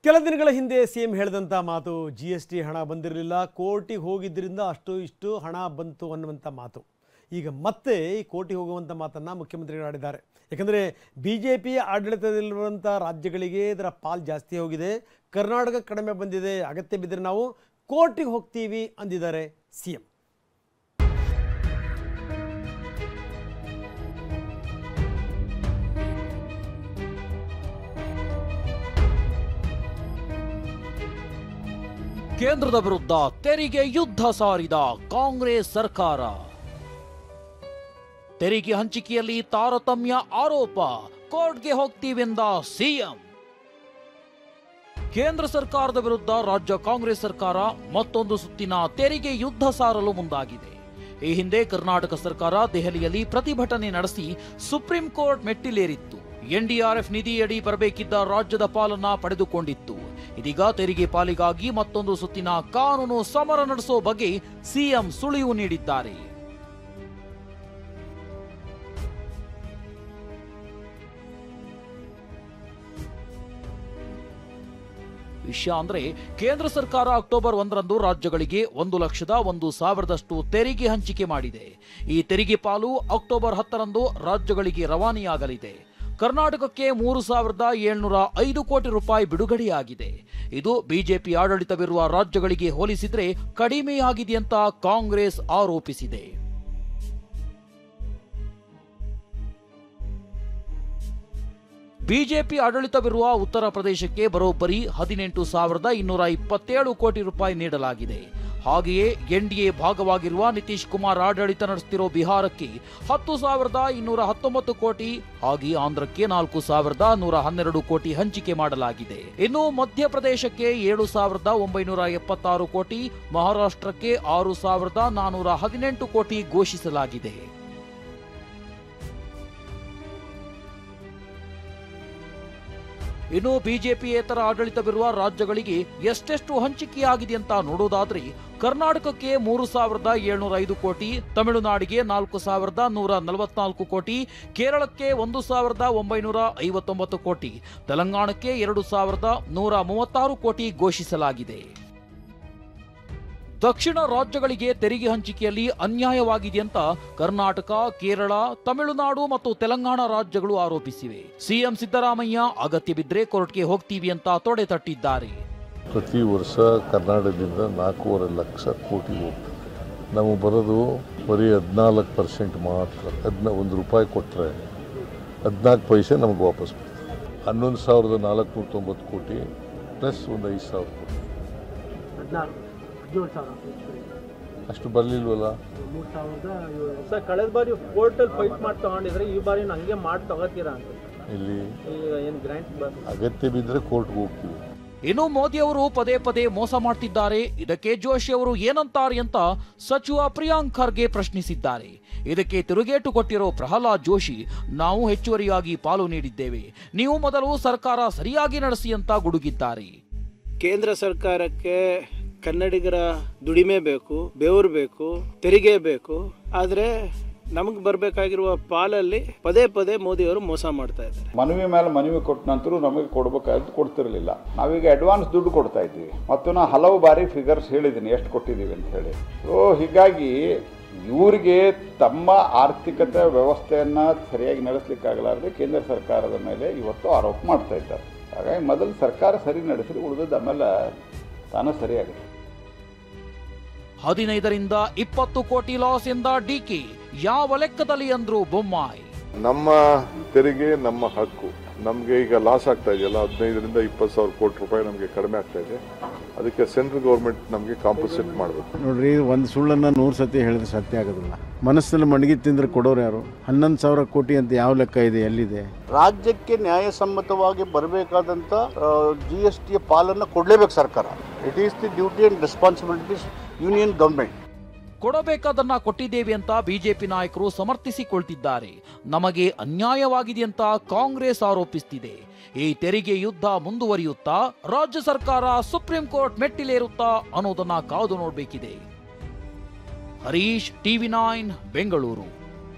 ಕೆಲ ದಿನಗಳ ಹಿಂದೆ ಸಿಎಂ ಹೇಳಿದಂತ ಮಾತು ಜಿಎಸ್ಟಿ ಹಣ ಬಂದಿರಲಿಲ್ಲ, ಕೋರ್ಟಿಗೆ ಹೋಗಿದ್ದರಿಂದ ಅಷ್ಟು ಇಷ್ಟು ಹಣ ಬಂತು ಅನ್ನುವಂಥ ಮಾತು ಈಗ ಮತ್ತೆ ಈ ಕೋರ್ಟಿಗೆ ಹೋಗುವಂಥ ಮಾತನ್ನು ಮುಖ್ಯಮಂತ್ರಿಗಳು ಆಡಿದ್ದಾರೆ. ಯಾಕಂದರೆ ಬಿಜೆಪಿ ಆಡಳಿತದಲ್ಲಿರುವಂಥ ರಾಜ್ಯಗಳಿಗೆ ಇದರ ಪಾಲು ಜಾಸ್ತಿ ಹೋಗಿದೆ, ಕರ್ನಾಟಕ ಕಡಿಮೆ ಬಂದಿದೆ, ಅಗತ್ಯ ಬಿದ್ದರೆ ನಾವು ಕೋರ್ಟಿಗೆ ಹೋಗ್ತೀವಿ ಅಂದಿದ್ದಾರೆ ಸಿಎಂ. ಕೇಂದ್ರದ ವಿರುದ್ಧ ತೆರಿಗೆ ಯುದ್ಧ ಸಾರಿದ ಕಾಂಗ್ರೆಸ್ ಸರ್ಕಾರ. ತೆರಿಗೆ ಹಂಚಿಕೆಯಲ್ಲಿ ತಾರತಮ್ಯ ಆರೋಪ, ಕೋರ್ಟ್ಗೆ ಹೋಗ್ತೀವೆಂದ ಸಿಎಂ. ಕೇಂದ್ರ ಸರ್ಕಾರದ ವಿರುದ್ಧ ರಾಜ್ಯ ಕಾಂಗ್ರೆಸ್ ಸರ್ಕಾರ ಮತ್ತೊಂದು ಸುತ್ತಿನ ತೆರಿಗೆ ಯುದ್ಧ ಸಾರಲು ಮುಂದಾಗಿದೆ. ಈ ಹಿಂದೆ ಕರ್ನಾಟಕ ಸರ್ಕಾರ ದೆಹಲಿಯಲ್ಲಿ ಪ್ರತಿಭಟನೆ ನಡೆಸಿ ಸುಪ್ರೀಂ ಕೋರ್ಟ್ ಮೆಟ್ಟಿಲೇರಿತ್ತು. ಎನ್ಡಿಆರ್ಎಫ್ ನಿಧಿಯಡಿ ಬರಬೇಕಿದ್ದ ರಾಜ್ಯದ ಪಾಲನ್ನ ಪಡೆದುಕೊಂಡಿತ್ತು. ಇದೀಗ ತೆರಿಗೆ ಪಾಲಿಗಾಗಿ ಮತ್ತೊಂದು ಸುತ್ತಿನ ಕಾನೂನು ಸಮರ ನಡೆಸೋ ಬಗ್ಗೆ ಸಿಎಂ ಸುಳಿವು ನೀಡಿದ್ದಾರೆ. ವಿಷಯ ಅಂದ್ರೆ, ಕೇಂದ್ರ ಸರ್ಕಾರ ಅಕ್ಟೋಬರ್ 1ರಂದು ರಾಜ್ಯಗಳಿಗೆ 1,01,000 ತೆರಿಗೆ ಹಂಚಿಕೆ ಮಾಡಿದೆ. ಈ ತೆರಿಗೆ ಪಾಲು ಅಕ್ಟೋಬರ್ 10ರಂದು ರಾಜ್ಯಗಳಿಗೆ ರವಾನೆಯಾಗಲಿದೆ. ಕರ್ನಾಟಕಕ್ಕೆ 3,705 ಕೋಟಿ ರೂಪಾಯಿ ಬಿಡುಗಡೆಯಾಗಿದೆ. ಇದು ಬಿಜೆಪಿ ಆಡಳಿತವಿರುವ ರಾಜ್ಯಗಳಿಗೆ ಹೋಲಿಸಿದರೆ ಕಡಿಮೆಯಾಗಿದೆ ಅಂತ ಕಾಂಗ್ರೆಸ್ ಆರೋಪಿಸಿದೆ. ಬಿಜೆಪಿ ಆಡಳಿತವಿರುವ ಉತ್ತರ ಪ್ರದೇಶಕ್ಕೆ ಬರೋಬ್ಬರಿ 18,227 ಕೋಟಿ ರೂಪಾಯಿ ನೀಡಲಾಗಿದೆ. ಹಾಗೆಯೇ ಎನ್ಡಿಎ ಭಾಗವಾಗಿರುವ ನಿತೀಶ್ ಕುಮಾರ್ ಆಡಳಿತ ನಡೆಸುತ್ತಿರೋ ಬಿಹಾರಕ್ಕೆ 10,219 ಕೋಟಿ, ಹಾಗೆ ಆಂಧ್ರಕ್ಕೆ 4,112 ಕೋಟಿ ಹಂಚಿಕೆ ಮಾಡಲಾಗಿದೆ. ಇನ್ನು ಮಧ್ಯಪ್ರದೇಶಕ್ಕೆ 7,976 ಕೋಟಿ, ಮಹಾರಾಷ್ಟ್ರಕ್ಕೆ 6,418 ಕೋಟಿ ಘೋಷಿಸಲಾಗಿದೆ. ಇನ್ನು ಬಿಜೆಪಿಯೇತರ ಆಡಳಿತವಿರುವ ರಾಜ್ಯಗಳಿಗೆ ಎಷ್ಟೆಷ್ಟು ಹಂಚಿಕೆಯಾಗಿದೆ ಅಂತ ನೋಡೋದಾದ್ರೆ, ಕರ್ನಾಟಕಕ್ಕೆ 3,705 ಕೋಟಿ, ತಮಿಳುನಾಡಿಗೆ 4,144 ಕೋಟಿ, ಕೇರಳಕ್ಕೆ 1,959 ಕೋಟಿ, ತೆಲಂಗಾಣಕ್ಕೆ 2,136 ಕೋಟಿ ಘೋಷಿಸಲಾಗಿದೆ. ದಕ್ಷಿಣ ರಾಜ್ಯಗಳಿಗೆ ತೆರಿಗೆ ಹಂಚಿಕೆಯಲ್ಲಿ ಅನ್ಯಾಯವಾಗಿದೆ ಅಂತ ಕರ್ನಾಟಕ, ಕೇರಳ, ತಮಿಳುನಾಡು ಮತ್ತು ತೆಲಂಗಾಣ ರಾಜ್ಯಗಳು ಆರೋಪಿಸಿವೆ. ಸಿಎಂ ಸಿದ್ದರಾಮಯ್ಯ ಅಗತ್ಯ ಬಿದ್ದರೆ ಕೋರ್ಟ್ಗೆ ಹೋಗ್ತೀವಿ ಅಂತ ತೊಡೆ ತಟ್ಟಿದ್ದಾರೆ. ಪ್ರತಿ ವರ್ಷ ಕರ್ನಾಟಕದಿಂದ 4.5 ಲಕ್ಷ ಕೋಟಿ ಹೋಗ್ತದೆ. ನಮಗೆ ಬರೋದು ಬರೀ 14% ಮಾತ್ರ. 1 ರೂಪಾಯಿ ಕೊಟ್ಟರೆ 14 ಪೈಸೆ ನಮಗೆ ವಾಪಸ್ ಬರ್ತದೆ. 11,490 ಕೋಟಿ ಪ್ಲಸ್ ಒಂದು 5,000 ಕೋಟಿ, ಅಷ್ಟು ಬರಲಿಲ್ವಲ್ಲ. ಕಳೆದ ಬಾರಿ ಕೋರ್ಟಲ್ಲಿ ಫೈಟ್ ಮಾಡಿ ತಗೊಂಡಿದ್ರೆ ಈ ಬಾರಿ ಹಂಗೆ ಮಾಡಿ ತಗೋತೀರಾ ಅಂತ. ಇಲ್ಲಿ ಅಗತ್ಯ ಬಿದ್ದರೆ ಕೋರ್ಟ್ಗೆ ಹೋಗ್ತೀವಿ. ಇನ್ನು ಮೋದಿ ಅವರು ಪದೇ ಪದೇ ಮೋಸ ಮಾಡ್ತಿದ್ದಾರೆ, ಇದಕ್ಕೆ ಜೋಶಿ ಅವರು ಏನಂತಾರೆ ಅಂತ ಸಚಿವ ಪ್ರಿಯಾಂಕ್ ಖರ್ಗೆ ಪ್ರಶ್ನಿಸಿದ್ದಾರೆ. ಇದಕ್ಕೆ ತಿರುಗೇಟು ಕೊಟ್ಟಿರೋ ಪ್ರಹ್ಲಾದ್ ಜೋಶಿ, ನಾವು ಹೆಚ್ಚುವರಿಯಾಗಿ ಪಾಲು ನೀಡಿದ್ದೇವೆ, ನೀವು ಮೊದಲು ಸರ್ಕಾರ ಸರಿಯಾಗಿ ನಡೆಸಿ ಅಂತ ಗುಡುಗಿದ್ದಾರೆ. ಕೇಂದ್ರ ಸರ್ಕಾರಕ್ಕೆ ಕನ್ನಡಿಗರ ದುಡಿಮೆ ಬೇಕು, ಬೆವರು ಬೇಕು, ತೆರಿಗೆ ಬೇಕು. ಆದರೆ ನಮಗೆ ಬರಬೇಕಾಗಿರುವ ಪಾಲಲ್ಲಿ ಪದೇ ಪದೇ ಮೋದಿಯವರು ಮೋಸ ಮಾಡ್ತಾ ಇದ್ದಾರೆ. ಮನವಿ ಮೇಲೆ ಮನವಿ ಕೊಟ್ಟ ನಂತರ ನಮಗೆ ಕೊಡಬೇಕಾದ್ದು ಕೊಡ್ತಿರಲಿಲ್ಲ. ನಾವೀಗ ಅಡ್ವಾನ್ಸ್ ದುಡ್ಡು ಕೊಡ್ತಾ ಇದ್ದೀವಿ ಮತ್ತು ನಾನು ಹಲವು ಬಾರಿ ಫಿಗರ್ಸ್ ಹೇಳಿದ್ದೀನಿ ಎಷ್ಟು ಕೊಟ್ಟಿದ್ದೀವಿ ಅಂತ ಹೇಳಿ. ಹೀಗಾಗಿ ಇವರಿಗೆ ತಮ್ಮ ಆರ್ಥಿಕತೆ ವ್ಯವಸ್ಥೆಯನ್ನು ಸರಿಯಾಗಿ ನಡೆಸಲಿಕ್ಕಾಗಲಾರದೆ ಕೇಂದ್ರ ಸರ್ಕಾರದ ಮೇಲೆ ಇವತ್ತು ಆರೋಪ ಮಾಡ್ತಾ ಇದ್ದಾರೆ. ಹಾಗಾಗಿ ಮೊದಲು ಸರ್ಕಾರ ಸರಿ ನಡೆಸಿದ್ರೆ ಉಳಿದದ್ದು ಆಮೇಲೆ ತಾನು ಸರಿಯಾಗಿದೆ. 15ರಿಂದ 20 ಕೋಟಿ ಲಾಸ್ ಎಂದ ಡಿಕೆ, ಯಾವ ಲೆಕ್ಕದಲ್ಲಿ ಅಂದ್ರು ಬೊಮ್ಮಾಯಿ. ನಮ್ಮ ತೆರಿಗೆ ನಮ್ಮ ಹಕ್ಕು. ನಮಗೆ ಈಗ ಲಾಸ್ ಆಗ್ತಾ ಇದೆಯಲ್ಲ, 15ರಿಂದ 20,000 ಕೋಟಿ ರೂಪಾಯಿ ನಮಗೆ ಕಡಿಮೆ ಆಗ್ತಾ ಇದೆ. ಅದಕ್ಕೆ ಸೆಂಟ್ರಲ್ ಗೌರ್ಮೆಂಟ್ ನಮಗೆ ಕಾಂಪನ್ಸೇಟ್ ಮಾಡಬೇಕು. ನೋಡ್ರಿ, ಒಂದು ಸುಳ್ಳನ್ನ 100 ಸತಿ ಹೇಳಿದ್ರೆ ಸತ್ಯ ಆಗೋದಿಲ್ಲ. ಮನಸ್ಸಲ್ಲಿ ಮಣಗಿ ತಿಂದ್ರೆ ಕೊಡೋರು ಯಾರು? 11,000 ಕೋಟಿ ಅಂತ ಯಾವ ಲೆಕ್ಕ ಇದೆ, ಎಲ್ಲಿದೆ? ರಾಜ್ಯಕ್ಕೆ ನ್ಯಾಯಸಮ್ಮತವಾಗಿ ಬರಬೇಕಾದಂಥ GST ಪಾಲನ್ನು ಕೊಡಲೇಬೇಕು ಸರ್ಕಾರ. It is the duty and responsibilities union government. ಕೊಡಬೇಕಾದನ್ನ ಕೊಟ್ಟಿದ್ದೇವೆ ಅಂತ ಬಿಜೆಪಿ ನಾಯಕರು ಸಮರ್ಥಿಸಿಕೊಳ್ತಿದ್ದಾರೆ. ನಮಗೆ ಅನ್ಯಾಯವಾಗಿದೆ ಅಂತ ಕಾಂಗ್ರೆಸ್ ಆರೋಪಿಸುತ್ತಿದೆ. ಈ ತೆರಿಗೆ ಯುದ್ಧ ಮುಂದುವರಿಯುತ್ತಾ ರಾಜ್ಯ ಸರ್ಕಾರ ಸುಪ್ರೀಂ ಕೋರ್ಟ್ ಮೆಟ್ಟಿಲೇರುತ್ತಾ ಅನ್ನೋದನ್ನ ಕಾದು ನೋಡಬೇಕಿದೆ. ಹರೀಶ್, TV9 ಬೆಂಗಳೂರು.